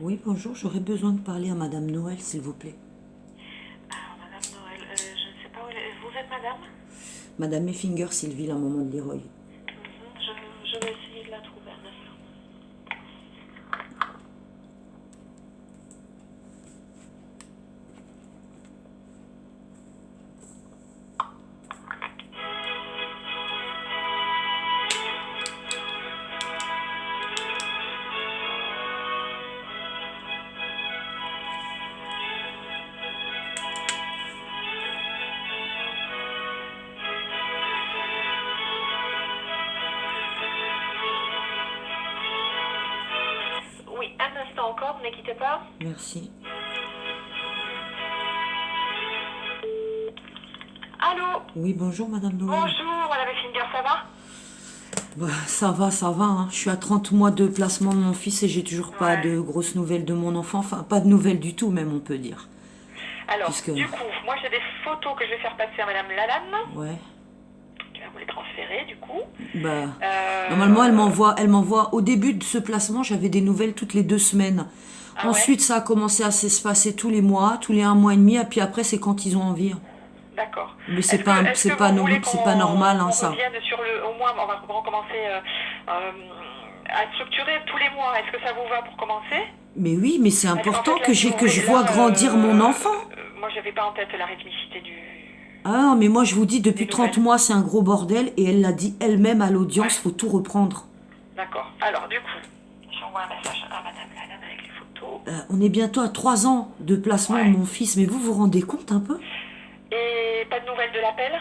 Oui, bonjour, j'aurais besoin de parler à Madame Noël, s'il vous plaît. Alors, Madame Noël, je ne sais pas où elle est. Vous êtes madame? Madame Effinger, Sylvie, la maman de Leroy. Je vais essayer de la trouver un instant. Oui, un instant encore, ne quittez pas. Merci. Allô? Oui, bonjour, Madame Noël. Bonjour, Madame Finger, ça va? Bah, ça va, hein. Je suis à 30 mois de placement de mon fils et j'ai toujours pas Ouais. de grosses nouvelles de mon enfant. Enfin, pas de nouvelles du tout, même, on peut dire. Alors, Puisque, du coup, moi j'ai des photos que je vais faire passer à Madame Lalanne, ouais, qui va vous les transférer, du coup. bah, normalement, Euh... elle m'envoie, au début de ce placement, j'avais des nouvelles toutes les 2 semaines. Ah ouais? Ensuite, ça a commencé à se passer tous les mois, tous les 1 mois et demi, et puis après, c'est quand ils ont envie. D'accord. Mais Est-ce que vous voulez c'est pas normal, hein, qu'on ça. revienne sur le... Au moins, on va recommencer à structurer tous les mois. Est-ce que ça vous va pour commencer? Mais oui, mais c'est Parce qu'en important fait, là, si vous que je voulez, vois là, grandir mon enfant. moi, j'avais pas en tête la rythmicité Ah non, mais moi je vous dis, des depuis 30 nouvelles. mois, c'est un gros bordel et elle l'a dit elle-même à l'audience, Ouais, faut tout reprendre. d'accord. Alors, du coup, j'envoie un message à Madame Lalanne avec les photos. On est bientôt à 3 ans de placement de Ouais. mon fils, mais vous vous rendez compte un peu? Et pas de nouvelles de l'appel?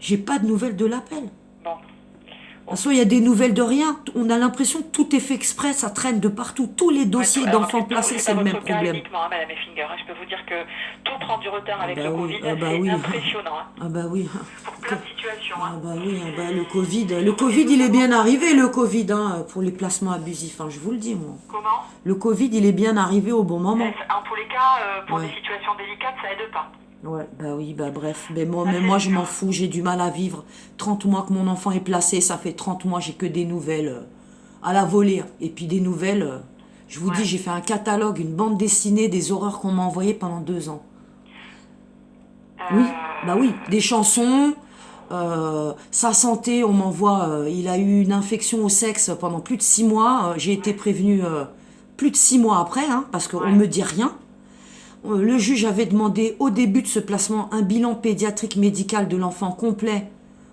J'ai pas de nouvelles de l'appel. Bon, De toute ok. façon, il y a des nouvelles de rien. On a l'impression que tout est fait exprès, ça traîne de partout. Tous les Ouais, dossiers alors d'enfants après, placés, c'est c'est pas le même votre cas problème. uniquement, hein, Madame Effinger, hein. Je peux vous dire que tout prend du retard Ah avec le bah oui, Covid. ah bah C'est oui, impressionnant, hein, ah bah oui. pour plein de situations, Ah hein. bah oui, ah bah Et Le Covid, il est notamment, bien arrivé, le Covid, hein, pour les placements abusifs, hein, je vous le dis, moi. comment? Le Covid, il est bien arrivé au bon moment. En tous les cas, pour des Ouais, situations délicates, ça aide pas. ouais, bah oui, bah bref. Ça Mais c'est moi, je m'en sûr. fous, j'ai du mal à vivre. 30 mois que mon enfant est placé, ça fait 30 mois, j'ai que des nouvelles à la volée. Et puis des nouvelles, je vous dis, Ouais. j'ai fait un catalogue, une bande dessinée des horreurs qu'on m'a envoyées pendant 2 ans. Oui, bah oui, des chansons, sa santé, on m'envoie, il a eu une infection au sexe pendant plus de 6 mois. J'ai été Ouais. prévenue plus de 6 mois après, hein, parce qu'on Ouais. me dit rien. Le juge avait demandé au début de ce placement un bilan pédiatrique médical de l'enfant complet.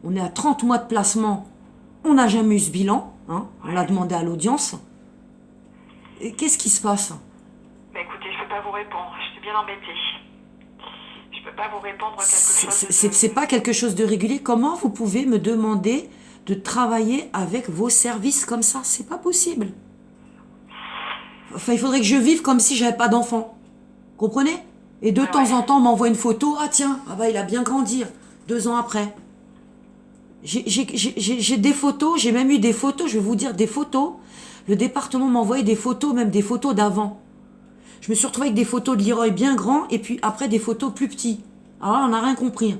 On est à 30 mois de placement. On n'a jamais eu ce bilan. Hein. On l'a Ouais. demandé à l'audience. Et qu'est-ce qui se passe? Bah écoutez, je peux pas vous répondre. Je suis bien embêtée. Je peux pas vous répondre quelque chose C'est de... pas quelque chose de régulier. Comment vous pouvez me demander de travailler avec vos services comme ça? C'est pas possible. Enfin, il faudrait que je vive comme si j'avais pas d'enfant. Comprenez? Et de Ouais, ouais. temps en temps, on m'envoie une photo. Ah tiens, ah bah il a bien grandi. 2 ans après. J'ai des photos, j'ai même eu des photos, je vais vous dire des photos. Le département m'a envoyé des photos, même des photos d'avant. Je me suis retrouvée avec des photos de Leroy bien grands et puis après des photos plus petits. Alors là, on n'a rien compris.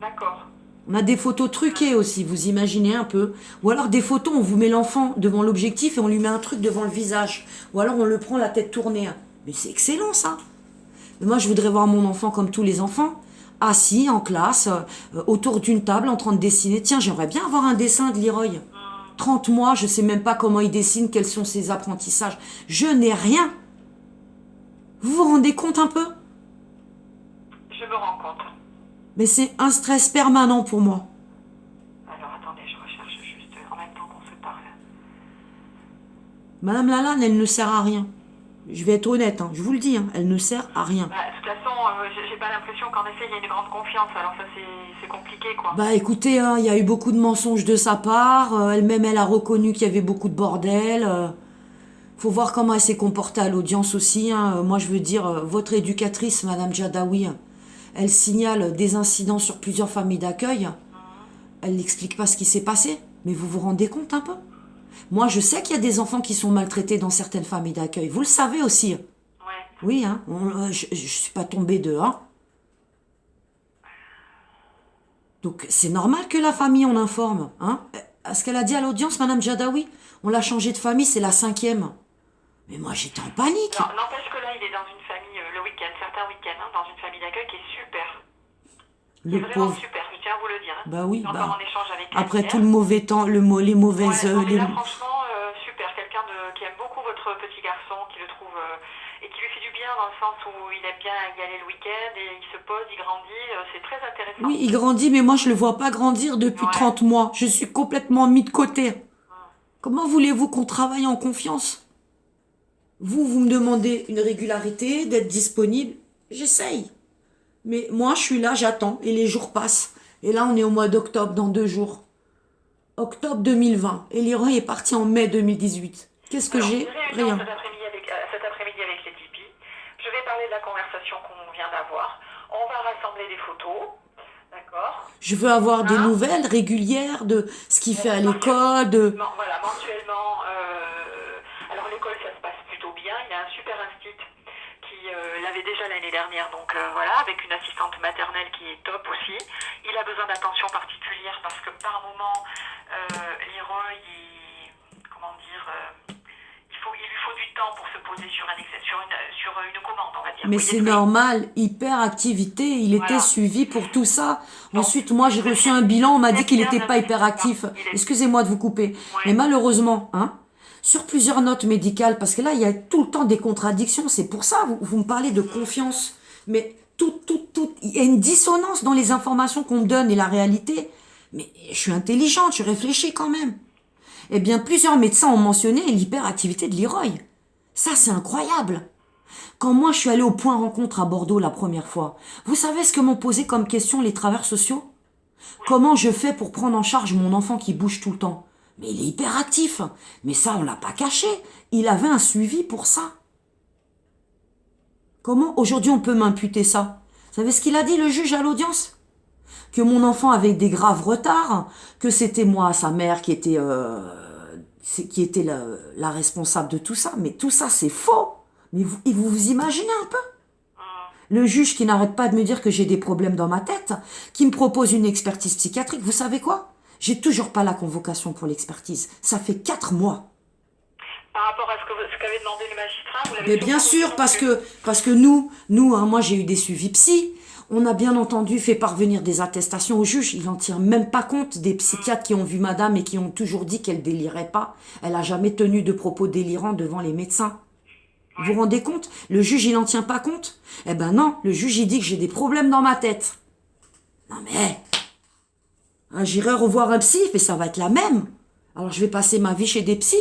D'accord. On a des photos truquées aussi, vous imaginez un peu. Ou alors des photos, on vous met l'enfant devant l'objectif et on lui met un truc devant le visage. Ou alors on le prend la tête tournée. Mais c'est excellent ça. Mais moi, je voudrais voir mon enfant comme tous les enfants, assis en classe, autour d'une table, en train de dessiner. Tiens, j'aimerais bien avoir un dessin de Leroy. 30 mois, je sais même pas comment il dessine, quels sont ses apprentissages. Je n'ai rien. Vous vous rendez compte un peu? Je me rends compte. Mais c'est un stress permanent pour moi. Alors attendez, je recherche juste en même temps qu'on se parle. Madame Lalanne, elle ne sert à rien. Je vais être honnête, hein, je vous le dis, hein, elle ne sert à rien. Bah, de toute façon, j'ai pas l'impression qu'en effet il y a une grande confiance. Alors ça c'est compliqué quoi. Bah écoutez, hein, il y a eu beaucoup de mensonges de sa part. Elle-même, elle a reconnu qu'il y avait beaucoup de bordel. Faut voir comment elle s'est comportée à l'audience aussi. Hein. Moi, je veux dire, votre éducatrice, Madame Jadaoui, elle signale des incidents sur plusieurs familles d'accueil. Elle n'explique pas ce qui s'est passé. Mais vous vous rendez compte un peu? Moi, je sais qu'il y a des enfants qui sont maltraités dans certaines familles d'accueil. Vous le savez aussi. Ouais. Oui, hein. Je suis pas tombée de, hein. Donc, c'est normal que la famille, on informe, hein. Ce qu'elle a dit à l'audience, Madame Jadaoui, on l'a changé de famille, c'est la 5e. Mais moi, j'étais en panique. Non, n'empêche que là, il est dans une famille, le week-end, certains week-ends, hein, dans une famille d'accueil qui est super. Qui est Le vraiment pauvre. super, je tiens à vous le dire. Hein. Bah oui, Je suis encore bah. en échange avec elle Après hier. tout le mauvais temps, les mauvaises... Ouais, non, mais là, franchement, super. Quelqu'un qui aime beaucoup votre petit garçon, qui le trouve... et qui lui fait du bien dans le sens où il aime bien y aller le week-end et il se pose, il grandit. C'est très intéressant. Oui, il grandit, mais moi, je le vois pas grandir depuis Ouais. 30 mois. Je suis complètement mis de côté. Comment voulez-vous qu'on travaille en confiance? Vous me demandez une régularité, d'être disponible. J'essaye. Mais moi, je suis là, j'attends. Et les jours passent. Et là, on est au mois d'octobre, dans 2 jours. Octobre 2020. Et Leroy est parti en mai 2018. Qu'est-ce que Alors, j'ai? j'ai réunion Rien. cet après-midi avec les Tipeee. Je vais parler de la conversation qu'on vient d'avoir. On va rassembler des photos. D'accord. Je veux avoir des Hein? nouvelles régulières de ce qu'il fait à l'école, de... Voilà, mensuellement. Alors l'école, ça se passe plutôt bien. Il y a un super institut qui l'avait déjà l'année dernière, donc voilà, avec une assistante maternelle qui est top aussi. Il a besoin d'attention particulière parce que par moment, Leroy, comment dire, il lui faut du temps pour se poser sur une commande, on va dire. Mais Vous voyez c'est ce que- normal, hyperactivité, il était Voilà. suivi pour tout ça. Donc, Ensuite, moi, j'ai reçu un bilan, on m'a dit qu'il n'était pas il est- hyperactif. il est- Excusez-moi de vous couper. Ouais. Mais malheureusement, hein, sur plusieurs notes médicales, parce que là, il y a tout le temps des contradictions, c'est pour ça, vous me parlez de confiance. Mais il y a une dissonance dans les informations qu'on me donne et la réalité. Mais je suis intelligente, je réfléchis quand même. Eh bien, plusieurs médecins ont mentionné l'hyperactivité de Leroy. Ça, c'est incroyable. Quand moi je suis allée au point rencontre à Bordeaux la première fois, vous savez ce que m'ont posé comme question les travailleurs sociaux? Comment je fais pour prendre en charge mon enfant qui bouge tout le temps? Mais il est hyperactif. Mais ça, on l'a pas caché. Il avait un suivi pour ça. Comment aujourd'hui on peut m'imputer ça? Vous savez ce qu'il a dit le juge à l'audience? Que mon enfant avait des graves retards, que c'était moi, sa mère, qui était la responsable de tout ça. Mais tout ça, c'est faux. Mais vous imaginez un peu? Le juge qui n'arrête pas de me dire que j'ai des problèmes dans ma tête, qui me propose une expertise psychiatrique, vous savez quoi? J'ai toujours pas la convocation pour l'expertise. Ça fait 4 mois. Par rapport à ce qu'avait demandé le magistrat, vous l'avez Mais toujours bien pas sûr, reçu parce non plus. que nous, hein, moi j'ai eu des suivis psy. On a bien entendu fait parvenir des attestations au juge. Il n'en tient même pas compte des psychiatres qui ont vu madame et qui ont toujours dit qu'elle délirait pas. Elle a jamais tenu de propos délirants devant les médecins. Vous vous rendez compte? Le juge, il n'en tient pas compte? Eh ben non, le juge, il dit que j'ai des problèmes dans ma tête. Non mais, hein, j'irai revoir un psy, mais ça va être la même. Alors je vais passer ma vie chez des psys.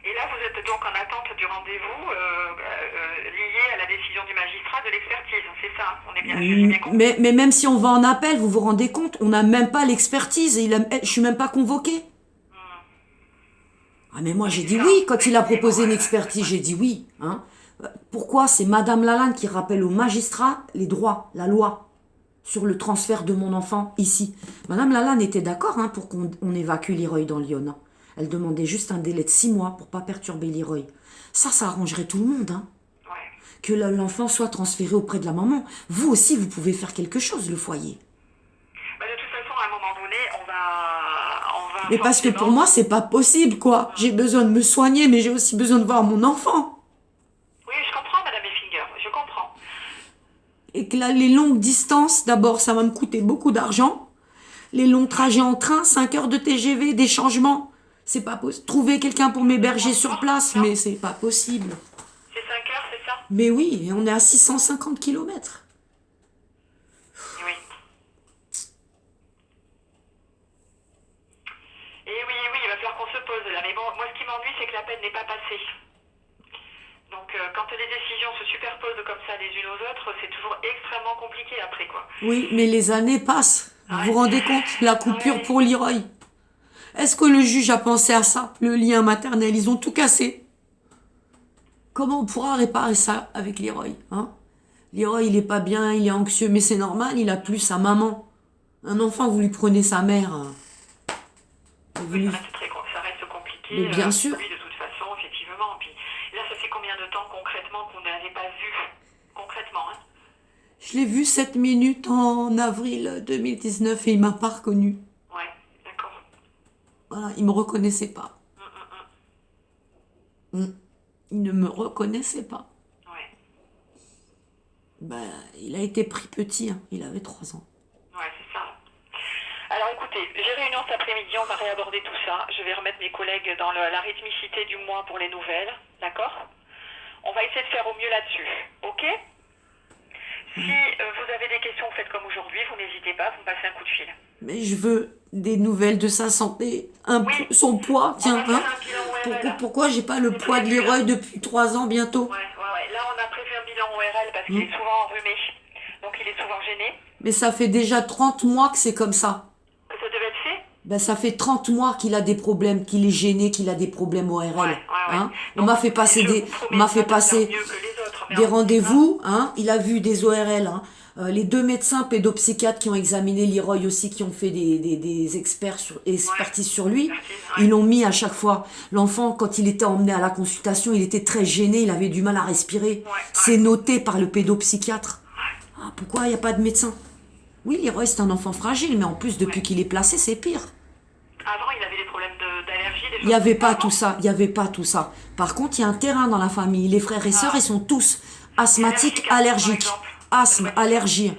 Et là, vous êtes donc en attente du rendez-vous lié à la décision du magistrat de l'expertise, c'est ça? J'ai bien compris. Mais même si on va en appel, vous vous rendez compte, on n'a même pas l'expertise, je suis même pas convoquée. Ah mais moi j'ai dit oui, quand il a proposé une expertise, j'ai dit oui. Hein. Pourquoi? C'est Madame Lalanne qui rappelle au magistrat les droits, la loi, sur le transfert de mon enfant ici. Madame Lalanne était d'accord hein, pour qu'on évacue Leroy dans Lyon. Hein. Elle demandait juste un délai de 6 mois pour pas perturber Leroy. Ça arrangerait tout le monde. Hein. Ouais. Que l'enfant soit transféré auprès de la maman. Vous aussi, vous pouvez faire quelque chose, le foyer. Bah, de toute façon, à un moment donné, on va Mais parce que pour forcément- moi, c'est pas possible, quoi. J'ai besoin de me soigner, mais j'ai aussi besoin de voir mon enfant. Oui, je comprends, Madame Effinger, je comprends. Et que là, les longues distances, d'abord, ça va me coûter beaucoup d'argent. Les longs trajets en train, 5 heures de TGV, des changements. C'est pas possible. Trouver quelqu'un pour m'héberger sur place, mais c'est pas possible. C'est 5 heures, c'est ça? Mais oui, et on est à 650 kilomètres. Oui. Et oui, il va falloir qu'on se pose là. Mais bon, moi, ce qui m'ennuie, c'est que l'appel n'est pas passé. Donc, quand les décisions se superposent comme ça les unes aux autres, c'est toujours extrêmement compliqué après, quoi. Oui, mais les années passent. Vous vous rendez compte? La coupure Ouais. pour Leroy. Est-ce que le juge a pensé à ça? Le lien maternel, ils ont tout cassé. Comment on pourra réparer ça avec Leroy, hein? Leroy, il est pas bien, il est anxieux, mais c'est normal, il a plus sa maman. Un enfant, vous lui prenez sa mère. Vous Oui, lui- ça reste compliqué. Mais bien sûr. Oui, de toute façon, effectivement. Puis là, ça fait combien de temps concrètement qu'on n'avait pas vu? Concrètement, hein? Je l'ai vu 7 minutes en avril 2019 et il m'a pas reconnu. Ouais, d'accord. Voilà, il me reconnaissait pas. Il ne me reconnaissait pas. Ouais. Ben, il a été pris petit, hein. Il avait 3 ans. Ouais, c'est ça. Alors écoutez, j'ai réunion cet après-midi, on va réaborder tout ça. Je vais remettre mes collègues dans la rythmicité du mois pour les nouvelles, d'accord? On va essayer de faire au mieux là-dessus, ok? Si vous avez des questions, vous faites comme aujourd'hui, vous n'hésitez pas, vous me passez un coup de fil. Mais je veux des nouvelles de sa santé. Oui. Son poids, On tiens, va faire hein? un bilan ORL. Pourquoi j'ai pas le poids de Leroy depuis 3 ans bientôt? Ouais. Là, on a prévu un bilan ORL parce qu'il est souvent enrhumé. Donc, il est souvent gêné. Mais ça fait déjà 30 mois que c'est comme ça. Que ça devait être fait? Ben, ça fait 30 mois qu'il a des problèmes, qu'il est gêné, qu'il a des problèmes ORL. Ouais. Hein? On Donc, m'a fait passer je vous promets on m'a pas fait de faire passer mieux que les autres, mais des en tout rendez-vous, hein? Il a vu des ORL, hein? Les 2 médecins pédopsychiatres qui ont examiné Leroy aussi, qui ont fait des expertises sur lui, Ouais. ils l'ont mis à chaque fois. L'enfant, quand il était emmené à la consultation, il était très gêné, il avait du mal à respirer. C'est noté par le pédopsychiatre. Ah, pourquoi il n'y a pas de médecin? Oui, Leroy, c'est un enfant fragile, mais en plus, depuis qu'il est placé, c'est pire. Avant, il avait des problèmes d'allergie, des Il n'y avait pas choses tout ça, il n'y avait pas tout ça. Par contre, il y a un terrain dans la famille. Les frères et sœurs, ils sont tous asthmatiques, allergiques. Asthme, allergie.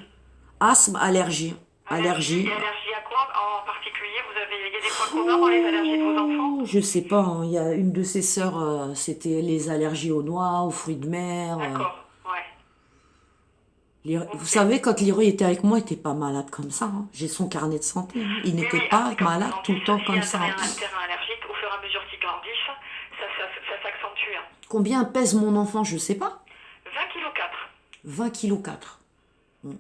Asthme, allergie. Allergie. Et allergie à quoi en particulier? Il y a des points communs dans les allergies de vos enfants? Je sais pas, hein. Il y a une de ses sœurs, c'était les allergies aux noix, aux fruits de mer. D'accord, ouais. Vous savez, quand Leroy était avec moi, il était pas malade comme ça, hein. J'ai son carnet de santé, hein. Il n'était pas malade tout le temps comme ça. Il y a un terrain allergique, au fur et à mesure qu'ils grandissent, ça s'accentue. Hein. Combien pèse mon enfant, je sais pas. 20 kg 4. 20 kg 4. 1m10.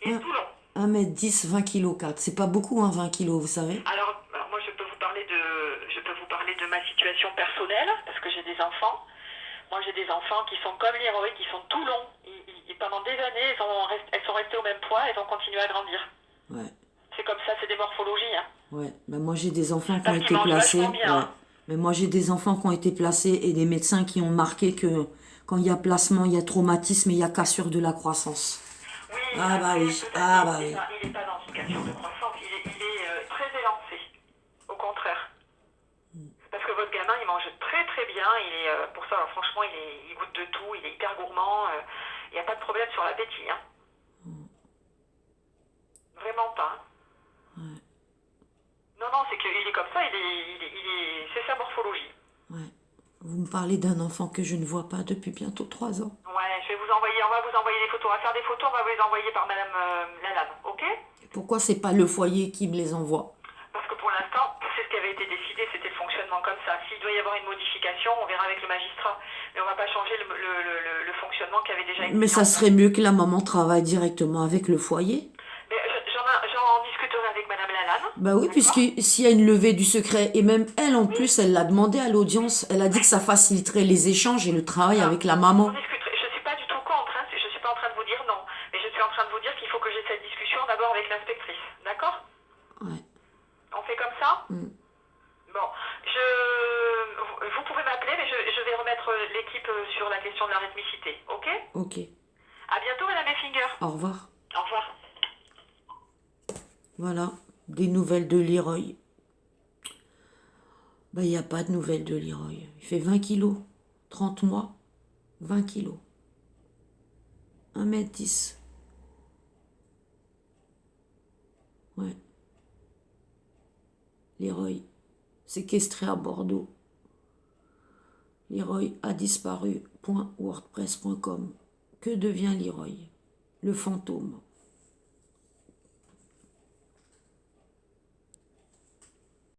Et tout long. 1m10, 20 kg 4. C'est pas beaucoup, hein, 20 kg, vous savez. Alors moi, je peux vous parler de ma situation personnelle, parce que j'ai des enfants. Moi, j'ai des enfants qui sont comme Leroy, qui sont tout longs. Pendant des années, elles sont restées au même poids, elles ont continué à grandir. Ouais. C'est comme ça, c'est des morphologies. Hein. Ouais. Ben, moi, j'ai des enfants qui ont Parce été qu'ils mangent placés. vachement bien, hein. Mais moi, j'ai des enfants qui ont été placés et des médecins qui ont marqué que quand il y a placement, il y a traumatisme et il y a cassure de la croissance. Oui, Ah bah oui. Il n'est pas dans une cassure de croissance, il est très élancé. Au contraire. Parce que votre gamin, il mange très très bien. Pour ça, alors, franchement, il goûte de tout, il est hyper gourmand. Il n'y a pas de problème sur l'appétit. Hein. Vraiment pas. Hein. Non, c'est qu'il est comme ça, c'est sa morphologie. Ouais. Vous me parlez d'un enfant que je ne vois pas depuis bientôt 3 ans. Ouais, on va vous envoyer des photos. On va faire des photos, on va vous les envoyer par Madame Lalanne, ok? Pourquoi c'est pas le foyer qui me les envoie? Parce que pour l'instant, c'est ce qui avait été décidé, c'était le fonctionnement comme ça. S'il doit y avoir une modification, on verra avec le magistrat. Mais on va pas changer le fonctionnement qui avait déjà été Mais mis en ça place. serait mieux que la maman travaille directement avec le foyer. Mais j'en discuterai avec Madame Lalanne. Bah oui, d'accord? puisque s'il y a une levée du secret, et même elle en plus, elle l'a demandé à l'audience, elle a dit que ça faciliterait les échanges et le travail avec la maman. On discuterait. Je suis pas du tout contre, hein. Je suis pas en train de vous dire non. Mais je suis en train de vous dire qu'il faut que j'ai cette discussion d'abord avec l'inspectrice. D'accord? Ouais. On fait comme ça? Bon, vous pouvez m'appeler, mais je vais remettre l'équipe sur la question de la rythmicité, ok? Ok. À bientôt, Madame Effinger. Au revoir. Au revoir. Voilà, des nouvelles de Leroy. Bah, il n'y a pas de nouvelles de Leroy. Il fait 20 kilos. 30 mois. 20 kilos. 1m10. Ouais. Leroy, séquestré à Bordeaux. Leroy a disparu. .wordpress.com. Que devient Leroy? Le fantôme.